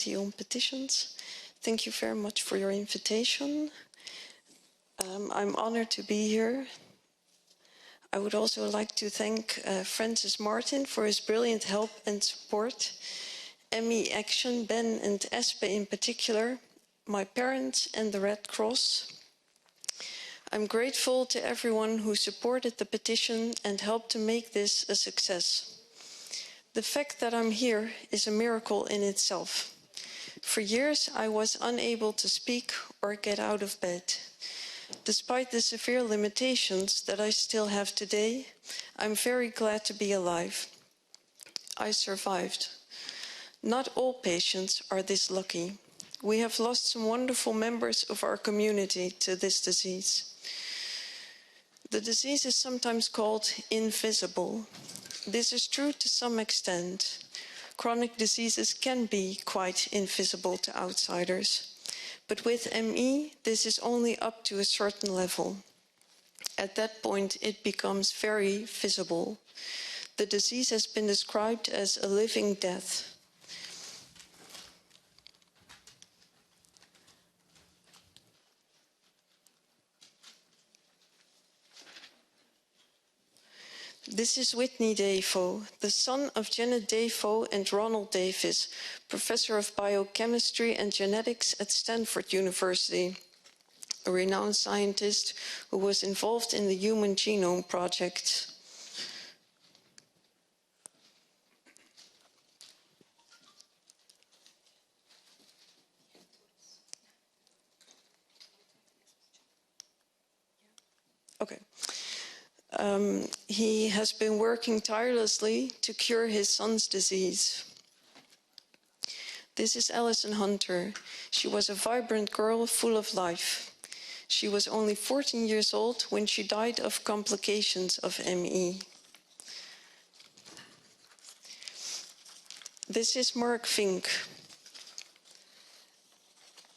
on petitions. Thank you very much for your invitation. I'm honored to be here. I would also like to thank Francis Martin for his brilliant help and support, ME Action, Ben and Espe in particular, my parents and the Red Cross. I'm grateful to everyone who supported the petition and helped to make this a success. The fact that I'm here is a miracle in itself. For years, I was unable to speak or get out of bed. Despite the severe limitations that I still have today, I'm very glad to be alive. I survived. Not all patients are this lucky. We have lost some wonderful members of our community to this disease. The disease is sometimes called invisible. This is true to some extent. Chronic diseases can be quite invisible to outsiders. But with ME, this is only up to a certain level. At that point, it becomes very visible. The disease has been described as a living death. This is Whitney Defoe, the son of Janet Defoe and Ronald Davis, professor of biochemistry and genetics at Stanford University, a renowned scientist who was involved in the Human Genome Project. Okay. He has been working tirelessly to cure his son's disease. This is Alison Hunter. She was a vibrant girl full of life. She was only 14 years old when she died of complications of ME. This is Mark Fink.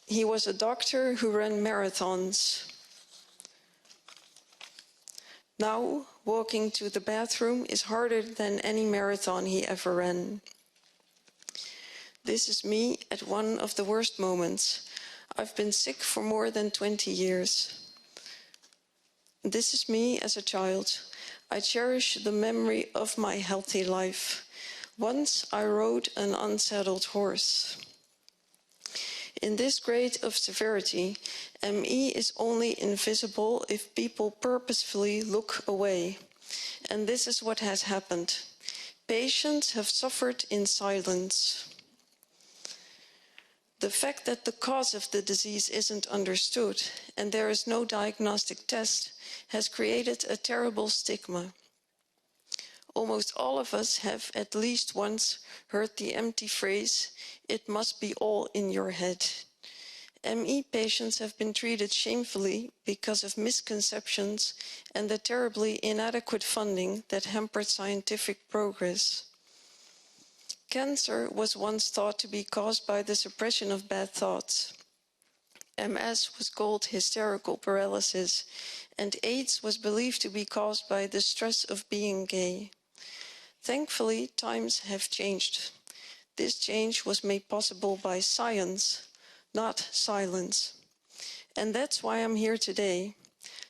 He was a doctor who ran marathons. Now, walking to the bathroom is harder than any marathon he ever ran. This is me at one of the worst moments. I've been sick for more than 20 years. This is me as a child. I cherish the memory of my healthy life. Once I rode an unsaddled horse. In this grade of severity, ME is only invisible if people purposefully look away. And this is what has happened. Patients have suffered in silence. The fact that the cause of the disease isn't understood and there is no diagnostic test has created a terrible stigma. Almost all of us have at least once heard the empty phrase, "It must be all in your head." ME patients have been treated shamefully because of misconceptions and the terribly inadequate funding that hampered scientific progress. Cancer was once thought to be caused by the suppression of bad thoughts. MS was called hysterical paralysis, and AIDS was believed to be caused by the stress of being gay. Thankfully, times have changed. This change was made possible by science, not silence. And that's why I'm here today,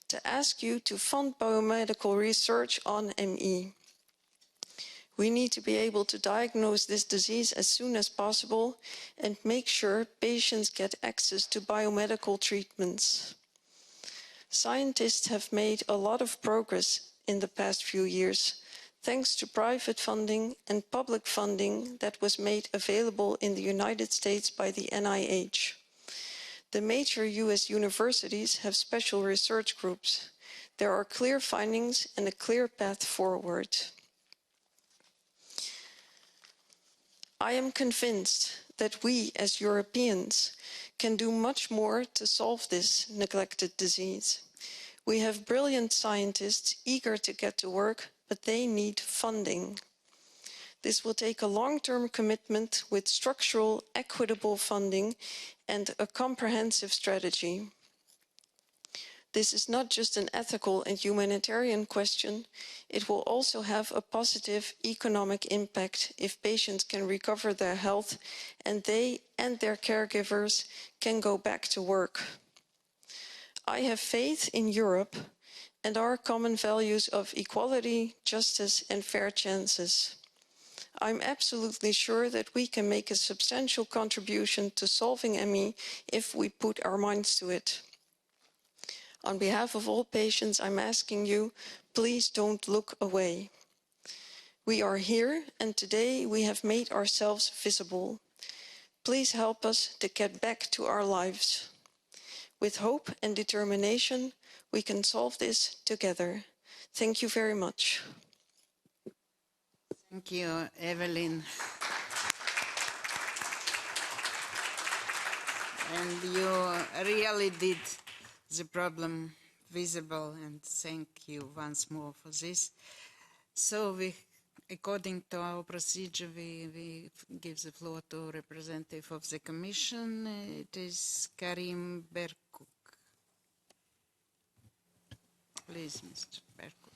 to ask you to fund biomedical research on ME. We need to be able to diagnose this disease as soon as possible and make sure patients get access to biomedical treatments. Scientists have made a lot of progress in the past few years, thanks to private funding and public funding that was made available in the United States by the NIH. The major US universities have special research groups. There are clear findings and a clear path forward. I am convinced that we as Europeans can do much more to solve this neglected disease. We have brilliant scientists eager to get to work, but they need funding. This will take a long-term commitment with structural, equitable funding and a comprehensive strategy. This is not just an ethical and humanitarian question, it will also have a positive economic impact if patients can recover their health and they and their caregivers can go back to work. I have faith in Europe and our common values of equality, justice and fair chances. I'm absolutely sure that we can make a substantial contribution to solving ME if we put our minds to it. On behalf of all patients, I'm asking you, please don't look away. We are here, and today we have made ourselves visible. Please help us to get back to our lives. With hope and determination, we can solve this together. Thank you very much. Thank you, Evelien. And you really did the problem visible, and thank you once more for this. So according to our procedure, we give the floor to representative of the Commission. It is Karim Berkuk. Please, Mr. Berkuk.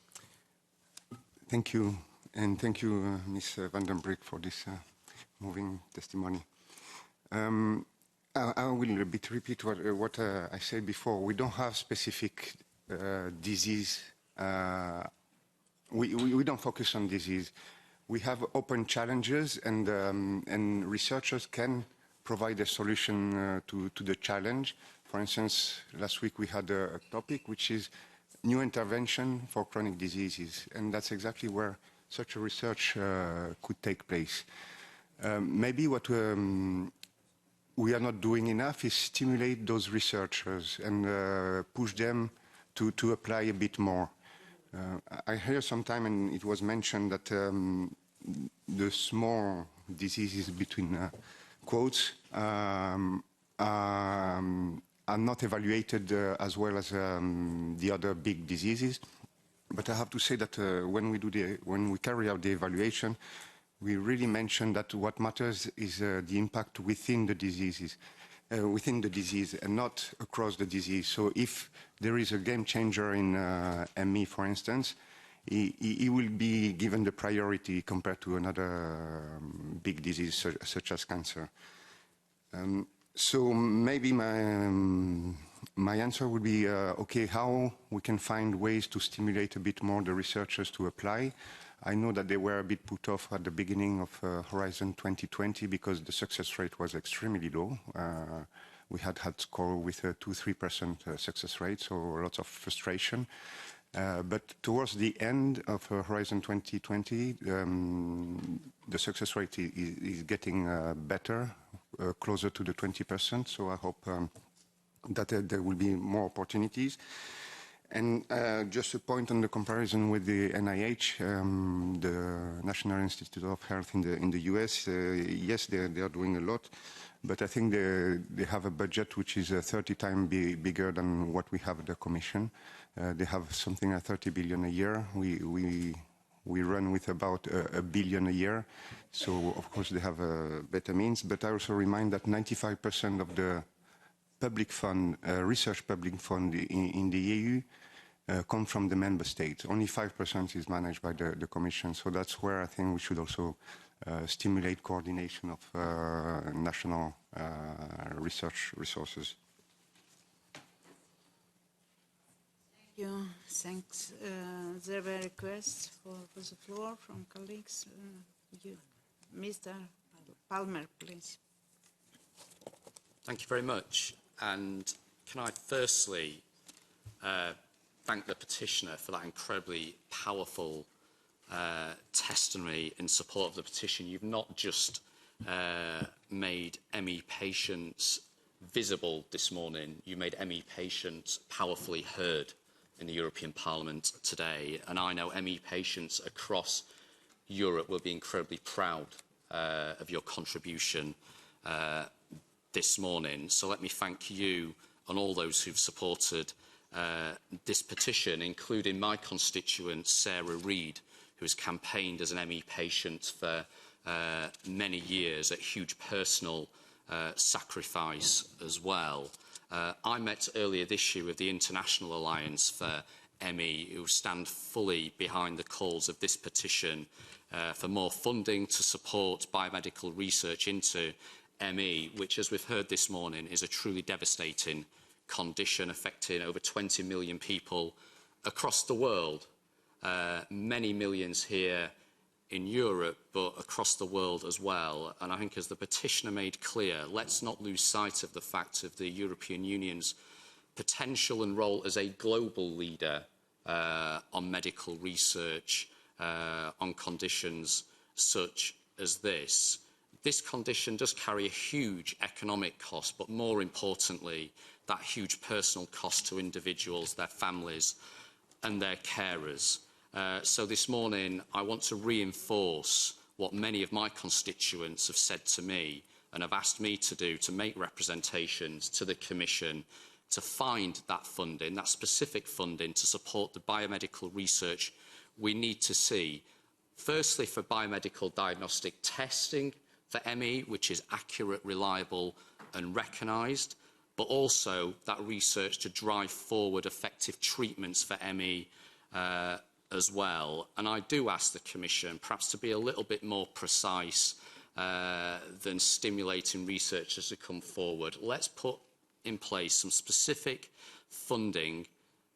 Thank you, and thank you, Ms. van den Brink, for this moving testimony. I will a bit repeat what I said before. We don't have specific disease. We don't focus on disease. We have open challenges, and researchers can provide a solution to the challenge. For instance, last week we had a topic which is new intervention for chronic diseases, and that's exactly where such a research could take place. Maybe what we are not doing enough is stimulate those researchers and push them to apply a bit more. I hear sometime, and it was mentioned, that the small diseases, between quotes, are not evaluated as well as the other big diseases. But I have to say that when we carry out the evaluation, we really mention that what matters is the impact within the disease, and not across the disease. So if there is a game changer in ME, for instance, he will be given the priority compared to another big disease such as cancer. So maybe my answer would be, okay, how we can find ways to stimulate a bit more the researchers to apply. I know that they were a bit put off at the beginning of Horizon 2020 because the success rate was extremely low. We had score with a 2-3% success rate, so lots of frustration. But towards the end of Horizon 2020, the success rate is getting better, closer to the 20%. So I hope that there will be more opportunities. And just a point on the comparison with the NIH, the National Institute of Health in the US. Yes, they are doing a lot, but I think they have a budget which is 30 times bigger than what we have at the Commission. They have something like 30 billion a year. We run with about $1 billion a year. So of course they have better means. But I also remind that 95% of the public fund, research public fund in the EU come from the member states. Only 5% is managed by the Commission. So that's where I think we should also stimulate coordination of national research resources. Thank you. Thanks. There were requests for the floor from colleagues. Mr. Palmer, please. Thank you very much. And can I firstly thank the petitioner for that incredibly powerful testimony in support of the petition. You've not just made ME patients visible this morning, you made ME patients powerfully heard in the European Parliament today. And I know ME patients across Europe will be incredibly proud of your contribution this morning. So let me thank you and all those who've supported this petition, including my constituent, Sarah Reid, who has campaigned as an ME patient for many years at huge personal sacrifice as well. I met earlier this year with the International Alliance for ME, who stand fully behind the calls of this petition for more funding to support biomedical research into ME, which, as we've heard this morning, is a truly devastating condition affecting over 20 million people across the world, many millions here in Europe, but across the world as well. And I think, as the petitioner made clear, let's not lose sight of the fact of the European Union's potential and role as a global leader on medical research on conditions such as this. This condition does carry a huge economic cost, but more importantly, that huge personal cost to individuals, their families and their carers. So this morning, I want to reinforce what many of my constituents have said to me and have asked me to do, to make representations to the Commission to find that funding, that specific funding to support the biomedical research we need to see. Firstly, for biomedical diagnostic testing for ME, which is accurate, reliable and recognised, but also that research to drive forward effective treatments for ME as well. And I do ask the Commission perhaps to be a little bit more precise than stimulating researchers to come forward. Let's put in place some specific funding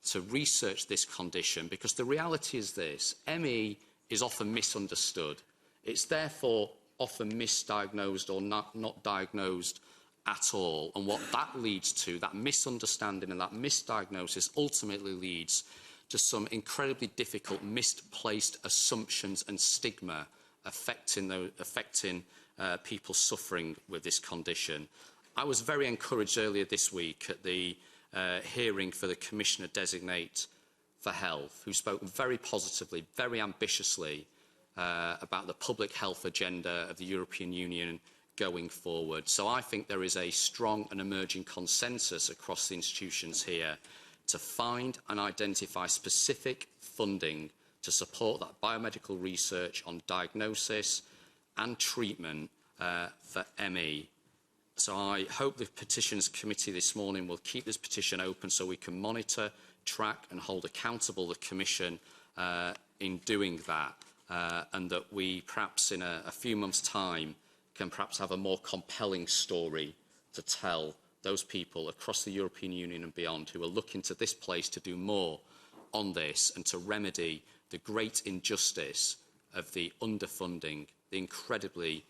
to research this condition, because the reality is this: ME is often misunderstood. It's therefore often misdiagnosed or not diagnosed at all. And what that leads to, that misunderstanding and that misdiagnosis, ultimately leads to some incredibly difficult, misplaced assumptions and stigma affecting people suffering with this condition. I was very encouraged earlier this week at the hearing for the Commissioner-designate for Health, who spoke very positively, very ambitiously about the public health agenda of the European Union going forward. So I think there is a strong and emerging consensus across the institutions here to find and identify specific funding to support that biomedical research on diagnosis and treatment for ME. So I hope the Petitions Committee this morning will keep this petition open so we can monitor, track and hold accountable the Commission in doing that, and that we perhaps in a few months' time can perhaps have a more compelling story to tell those people across the European Union and beyond who are looking to this place to do more on this and to remedy the great injustice of the underfunding, the incredibly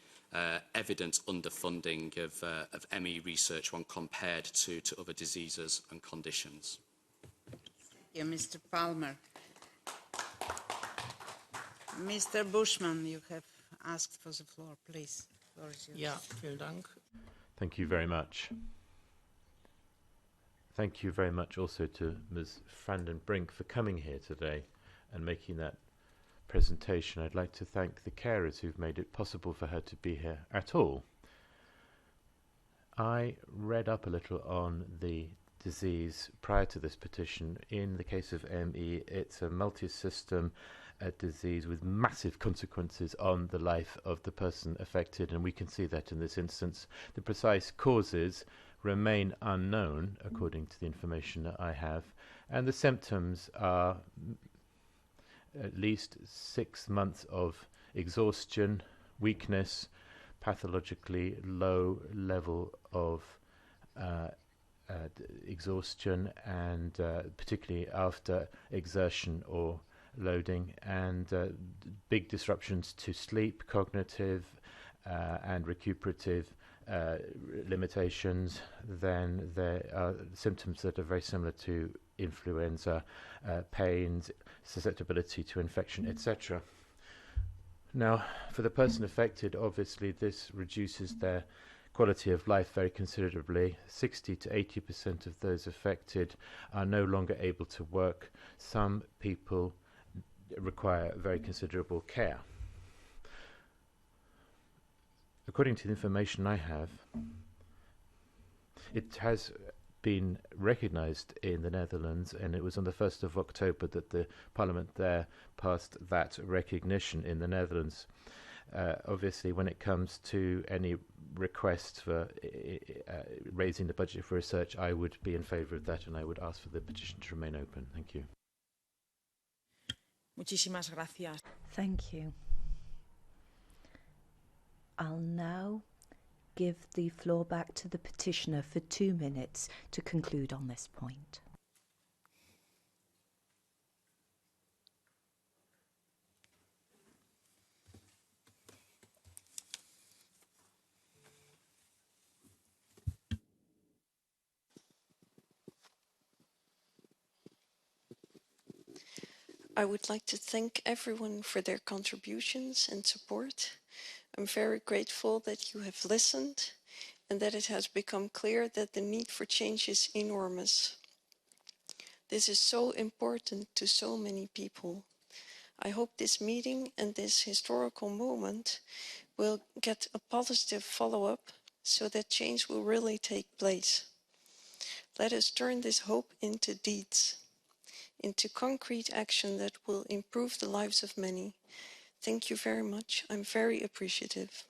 evident underfunding of ME research when compared to other diseases and conditions. Thank you, Mr. Palmer. Mr. Bushman, you have asked for the floor, please. The floor is yours. Ja, vielen Dank. Thank you very much. Thank you very much also to Ms. Brink for coming here today and making that presentation. I'd like to thank the carers who've made it possible for her to be here at all. I read up a little on the disease prior to this petition. In the case of ME, it's a multi-system disease with massive consequences on the life of the person affected, and we can see that in this instance. The precise causes remain unknown, according to the information that I have, and the symptoms are at least 6 months of exhaustion, weakness, pathologically low level of exhaustion, and particularly after exertion or loading, and big disruptions to sleep, cognitive and recuperative limitations. Then there are symptoms that are very similar to influenza, pains, susceptibility to infection, etc. Now, for the person affected, obviously this reduces their quality of life very considerably. 60 to 80% of those affected are no longer able to work. Some people require very considerable care. According to the information I have, it has been recognized in the Netherlands, and it was on the 1st of October that the Parliament there passed that recognition in the Netherlands. Obviously, when it comes to any request for raising the budget for research, I would be in favour of that, and I would ask for the petition to remain open. Thank you. Muchísimas gracias. Thank you. I'll now give the floor back to the petitioner for 2 minutes to conclude on this point. I would like to thank everyone for their contributions and support. I'm very grateful that you have listened and that it has become clear that the need for change is enormous. This is so important to so many people. I hope this meeting and this historical moment will get a positive follow-up so that change will really take place. Let us turn this hope into deeds, into concrete action that will improve the lives of many. Thank you very much. I'm very appreciative.